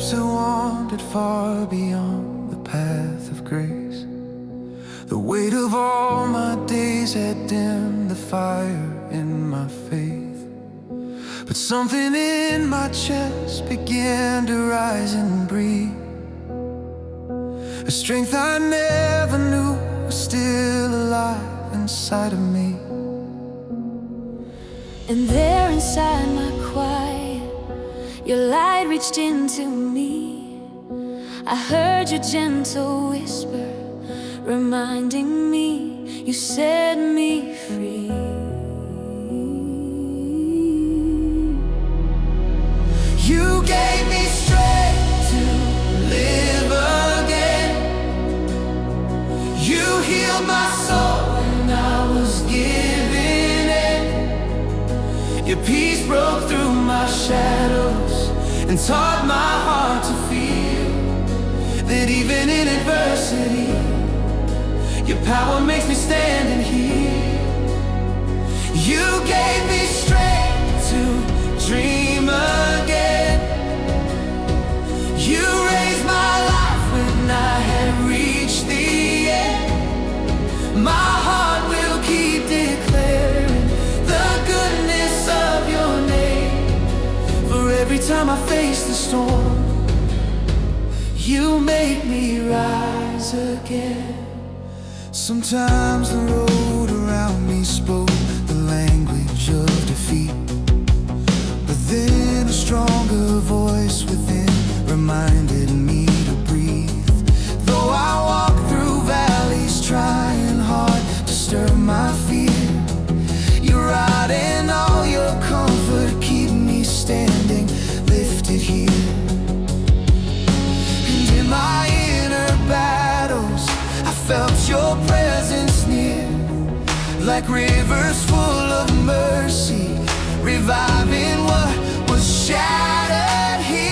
steps that wandered far beyond the path of grace. The weight of all my days had dimmed the fire in my faith, but something in my chest began to rise and breathe. A strength I never knew was still alive inside of me. And there inside my quiet, your light reached into me. I heard your gentle whisper, reminding me you set me free. You gave me strength to live again. You healed my soul when I was giving in. Your peace broke through my shadows and taught my heart to feel that even in adversity, your power makes me stand and heal. You gave me strength to dream again. You raised my life when I had reached the end. My heart will keep declaring the goodness of your name. For every time I face the storm, you make me rise again. Sometimes the road around me spoke the language of defeat, but then a stronger voice within reminded me to breathe. Though I walk through valleys trying hard to stir my fear, your rod and all your comfort keep me standing lifted here. And in my inner battles I felt your presence near, like rivers full of mercy, reviving what was shattered here.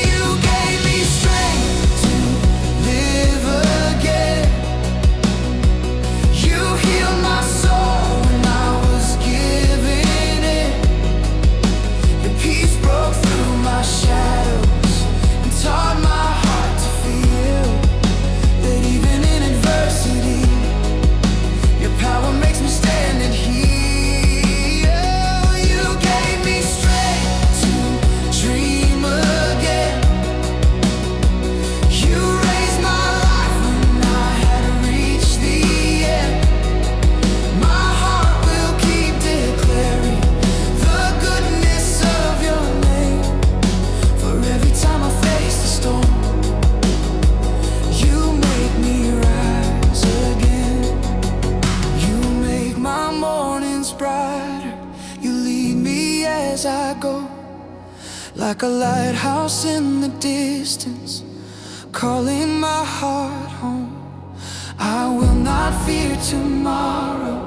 You gave me strength to live again. You healed my soul when I was giving in. Your peace broke through my shadows and taught my heart to feel that even in adversity, your power makes me stand and heal. You gave me strength to dream again. You raised my life when I had reached the end. My heart will keep declaring the goodness of your name. For every time I face the storm, you make me rise again. You make my mornings brighter. You lead me as I go, like a lighthouse in the distance, calling my heart home. I will not fear tomorrow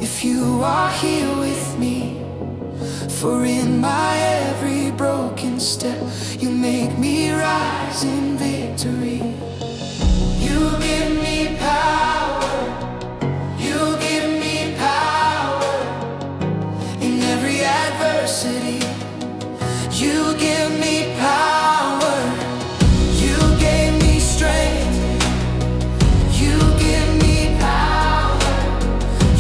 if you are here with me. For in my every broken step, you make me rise in victory. You give me power. You give me power in every adversity. You give me power. You gave me strength. You give me power.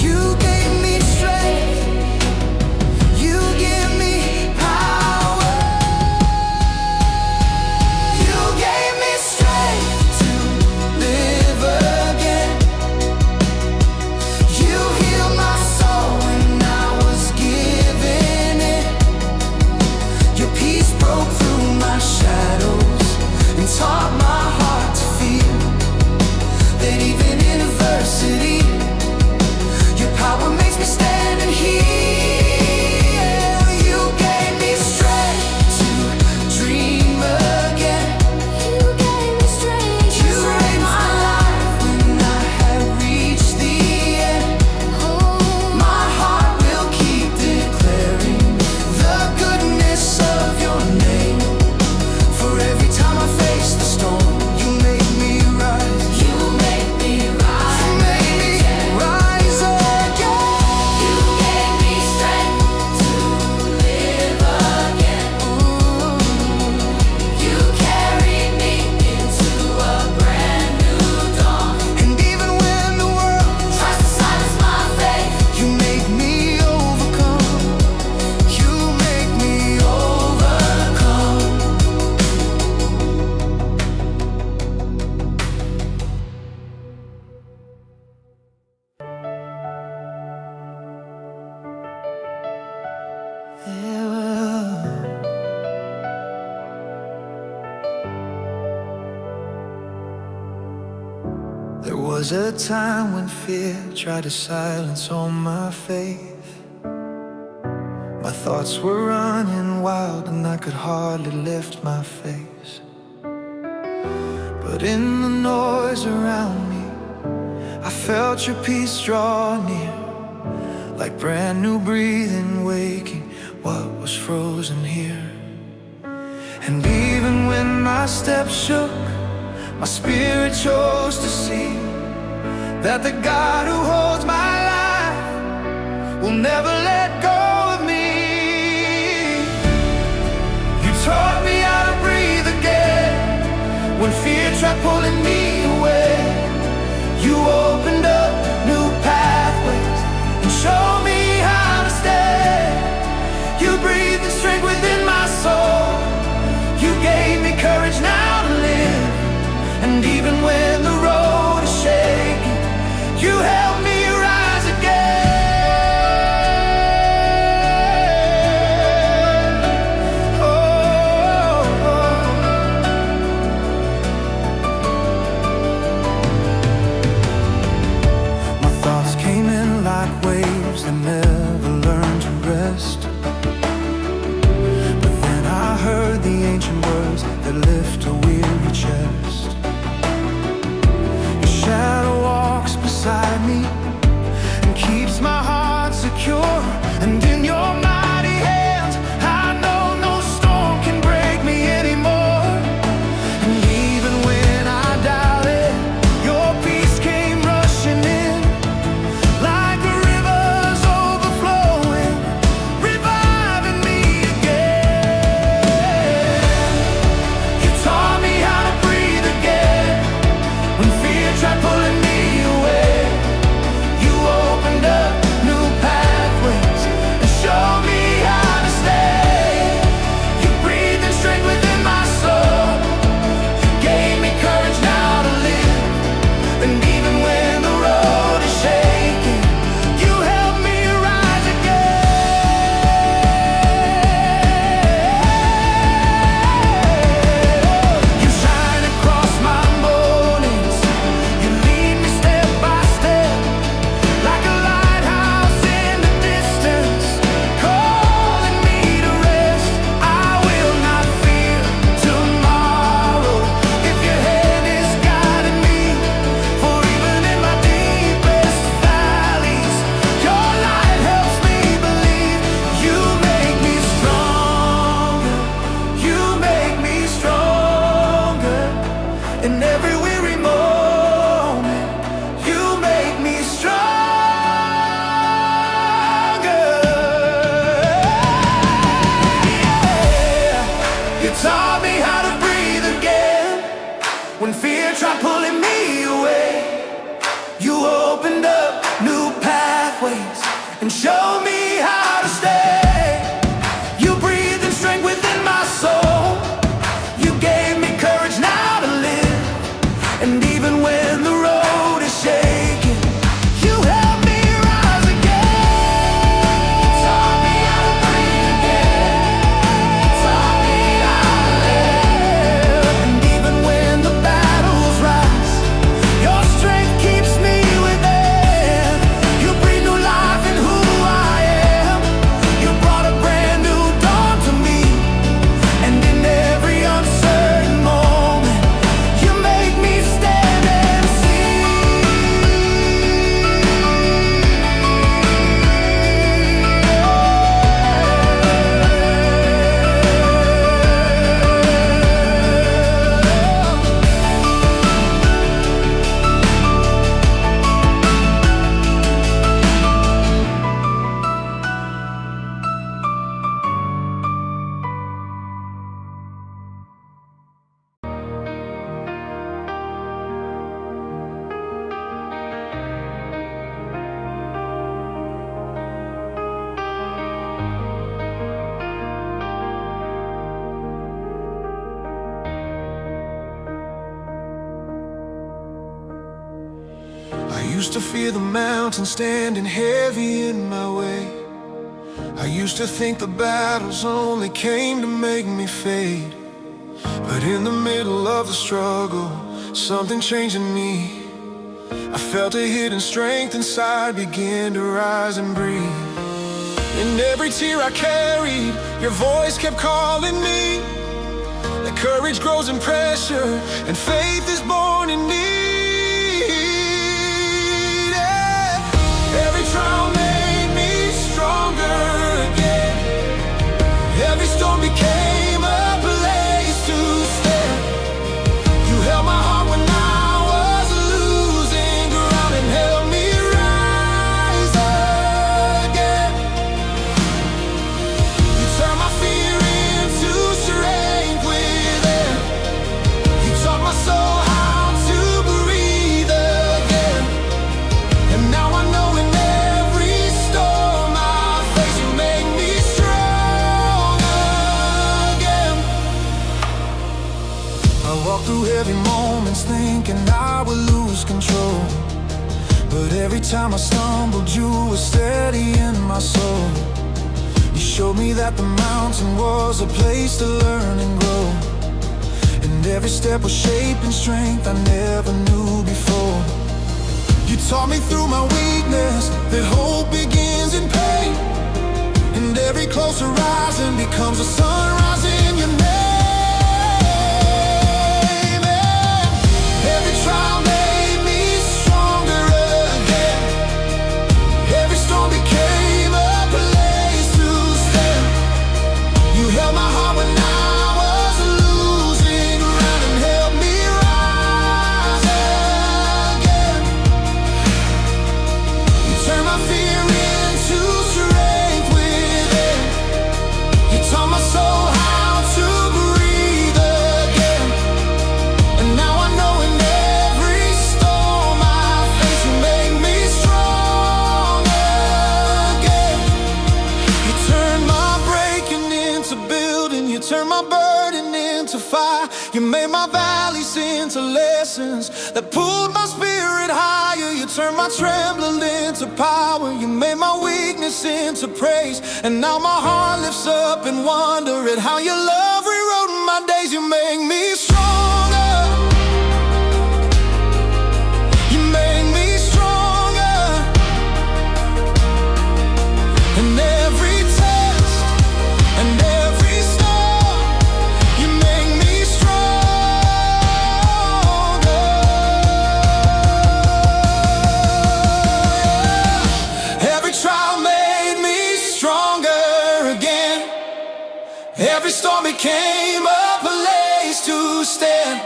You gave me strength. You give me power. You gave me strength. was a time when fear tried to silence all my faith. My thoughts were running wild and I could hardly lift my face. But in the noise around me, I felt your peace draw near, like brand new breathing waking what was frozen here. And even when my steps shook, my spirit chose to see that the God who holds my life will never let go of me. You taught me how to breathe again when fear tried pulling me away. You opened up new pathways and showed me how to stay. You breathed the strength within my soul. You gave me courage now to live. And even when the road is shaking, you help me rise again. Oh, my thoughts came in like waves that never learned to rest. But then I heard the ancient words that lift a weary chest. Your shadow walks beside me and keeps my heart secure. And in your mighty hands, I know no storm can break me anymore. And even when I doubted, your peace came rushing in, like the rivers overflowing, reviving me again. You taught me how to breathe again when fear tried pulling me away. You opened up new pathways and showed me how to stay. You breathed in strength within my soul. You gave me courage now to live. And even when the road is shaking, you help me rise again. You shine across my mornings. You lead me step by step, like a lighthouse in the distance, calling me to rest. I will not fear tomorrow if your hand is guiding me. For even in my deepest valleys, your light helps me believe. You make me stronger. You make me stronger. In every weary moment, you make me stronger. Yeah. You taught me how to breathe again when fear tried pulling me away. You opened up new pathways and showed me how to stay. You breathed in strength within my soul. You gave me courage now to live. And even when the road is shaking, you help me rise again. You taught me how to breathe again. You taught me how to live. And even when the battles rise, your strength keeps me within. You breathe new life in who I am. You brought a brand new dawn to me. And in every uncertain moment, you make me stand and see. I used to fear the mountain standing heavy in my way. I used to think the battles only came to make me fade. But in the middle of the struggle, something changed in me. I felt a hidden strength inside begin to rise and breathe. In every tear I carried, your voice kept calling me. That courage grows in pressure, and faith is born in need. Yeah. Every trial made me stronger again. Every storm became a place to stand. You held my heart when I was losing ground and held me rise again. You turned my fear into strength within. You taught my soul how to breathe again. And now I know in every storm I face, you make me strong again. I walk through heavy moments thinking I would lose control, but every time I stumbled, you were steady in my soul. You showed me that the mountain was a place to learn and grow, and every step was shaping strength I never knew before. You taught me through my weakness that hope begins in pain, and every close horizon becomes a sunrise in your name. Every trial made me stronger again. Every storm became a place to stand. You held my heart when I was losing ground and helped me rise again. You turned my fear into strength within. You taught my soul how to breathe again. And now I know in every storm I face, you make me strong again. You turned my breaking into building. You turned my burden into fire. You made my valleys into lessons that pulled my spirit higher. You turned my trembling into power. You made my weakness into praise. And now my heart lifts up in wonder at how your love rewrote my days. You make me stronger. You make me stronger. And every test and every storm, you make me stronger. Every trial made me stronger again. Every storm became a place to stand.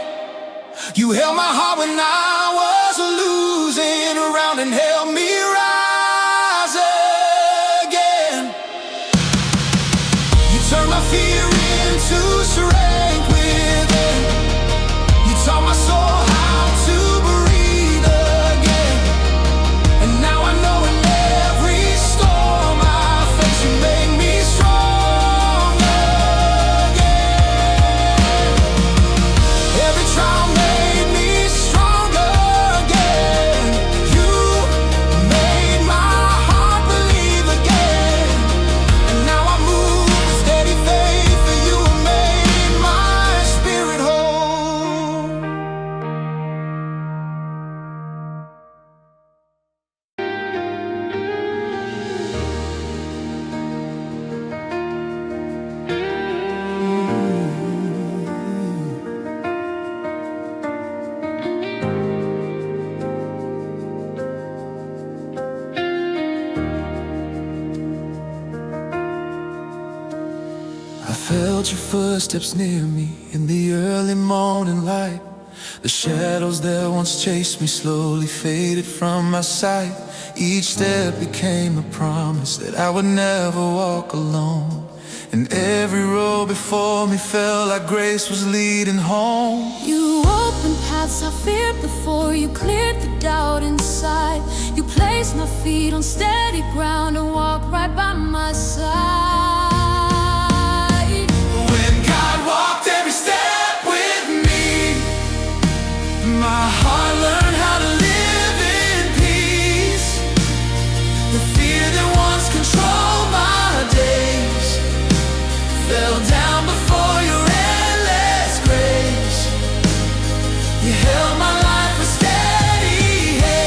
You held my heart when I was losing around and held me rise again. You turned my fear into strength within. You taught my soul how to breathe again. And now I know in every storm I face, you make me strong again. Every trial made me stronger again. You made my heart believe again. And now I move with steady faith, for you have made my spirit whole. I felt your footsteps near me in the early morning light. The shadows that once chased me slowly faded from my sight. Each step became a promise that I would never walk alone. And every road before me felt like grace was leading home. You opened paths I feared before. You cleared the doubt inside. You placed my feet on steady ground and walked right by my side. When God walked every step with me, my heart learned how to live in peace. The fear that once controlled my days fell down before your endless grace. You held my life with steady hand.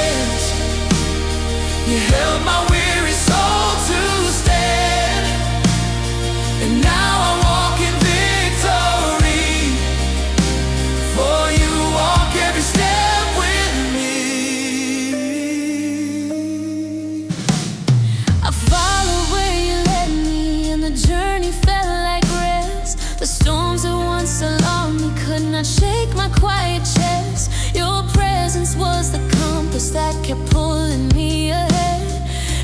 shake my quiet chest. Your presence was the compass that kept pulling me ahead.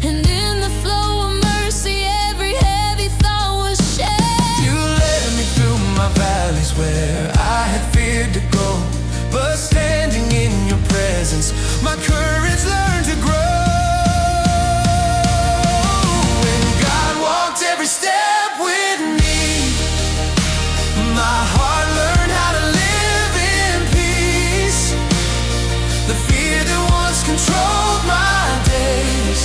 And in the flow of mercy, every heavy thought was shed. You led me through my valleys where I had feared to go, but standing in your presence, my courage learned to grow. When God walked every step with me, my heart learned how to live in peace. The fear that once controlled my days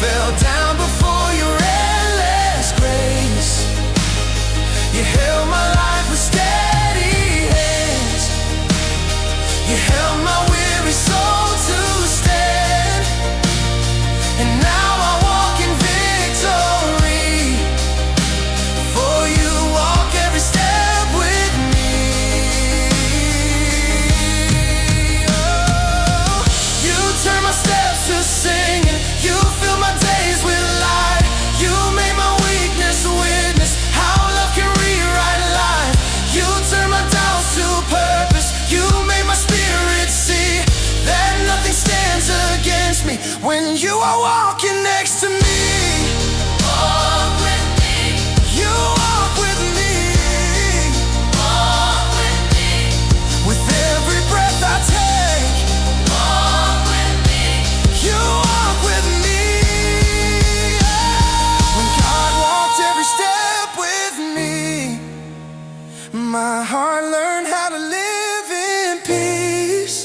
fell down before your endless grace. You held my life with steady hands. You held my weary soul to stand. And now I walk in victory, for you walk every step with me. Oh, you turn my steps to singing. You fill my days with light. You made my weakness a witness how love can rewrite life. You turn my doubts to purpose. You made my spirit see that nothing stands against me when you are walking next to me. Walk with me. You walk with me. Walk with me. With every breath I take. Walk with me. You walk with me. When God walked every step with me, my heart learned how to live in peace.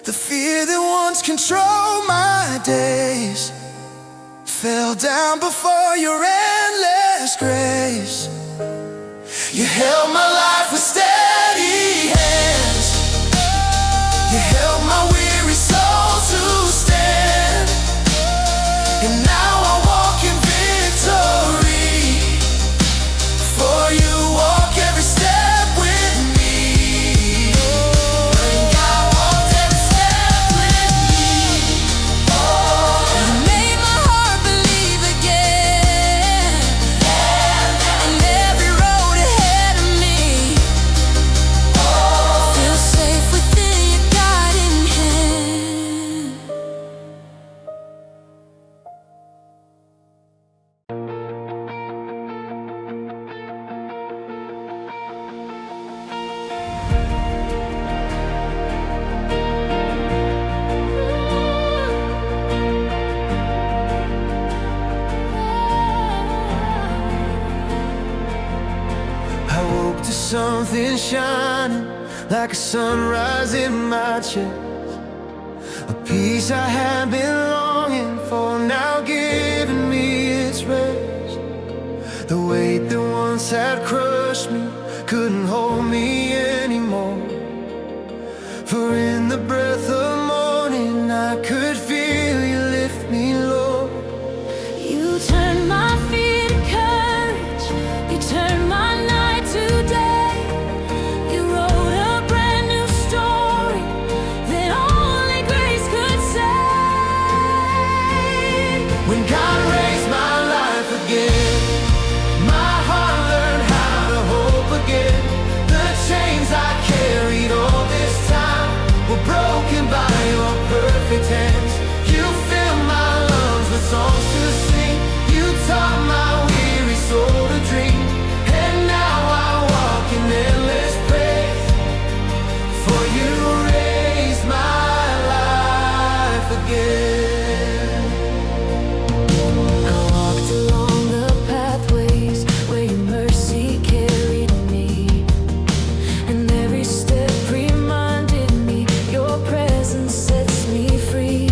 The fear that once controlled my days fell down before your endless grace. You held my life with steady hands. You held my weary soul to stand. And now I walk in victory, for you walk every step with me. When God walked every step with me, You made my heart believe again. And every road ahead of me feels safe within your guiding hand. I woke to something shining like a sunrise in my chest. A peace I had been longing for, now giving me its rest. The weight that once had crushed me couldn't hold me anymore. For in the breath of morning I could feel you lift me, Lord. You turned my fear to courage. You turned my night to day. You wrote a brand new story that only grace could save. When God raised my life again, my heart learned how to hope again. The chains I carried all this time were broken by your perfect hands. You filled my lungs with songs to sing. You taught my weary soul to dream. And now I walk in endless praise, for you raised my life again. I walked along the pathways where your mercy carried me, and every step reminded me your presence sets me free.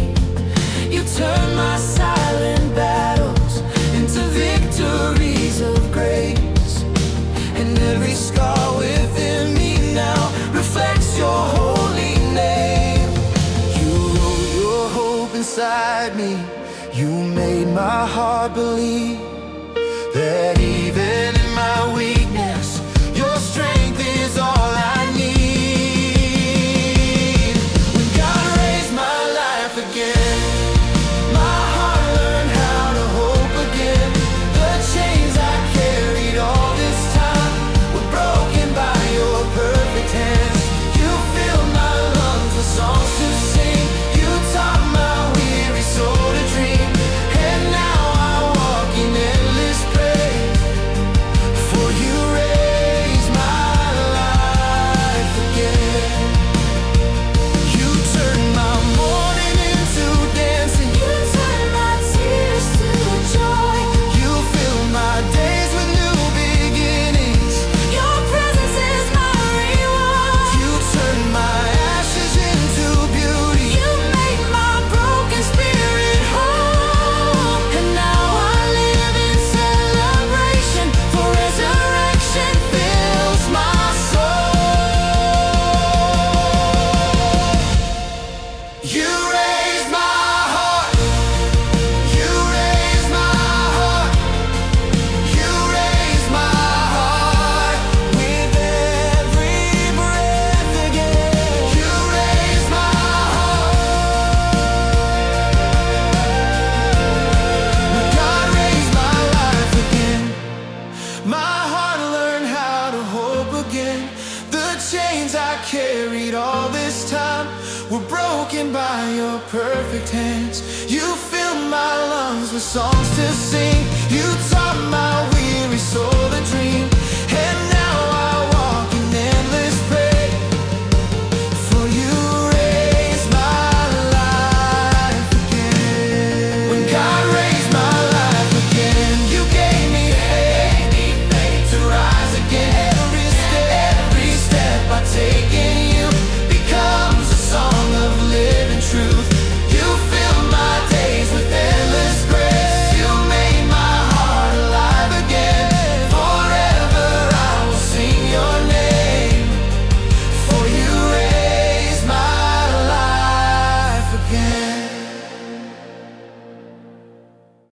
You turn my silent battles into victories of grace, and every scar within me now reflects your holy name. You wrote your hope inside me. You made my heart believe that even in my weakness, your strength is all I need. When God raised my life again, my heart learned how to hope again. The chains I carried all this time were broken by your perfect chains I carried all this time were broken by your perfect hands. You filled my lungs with songs to sing,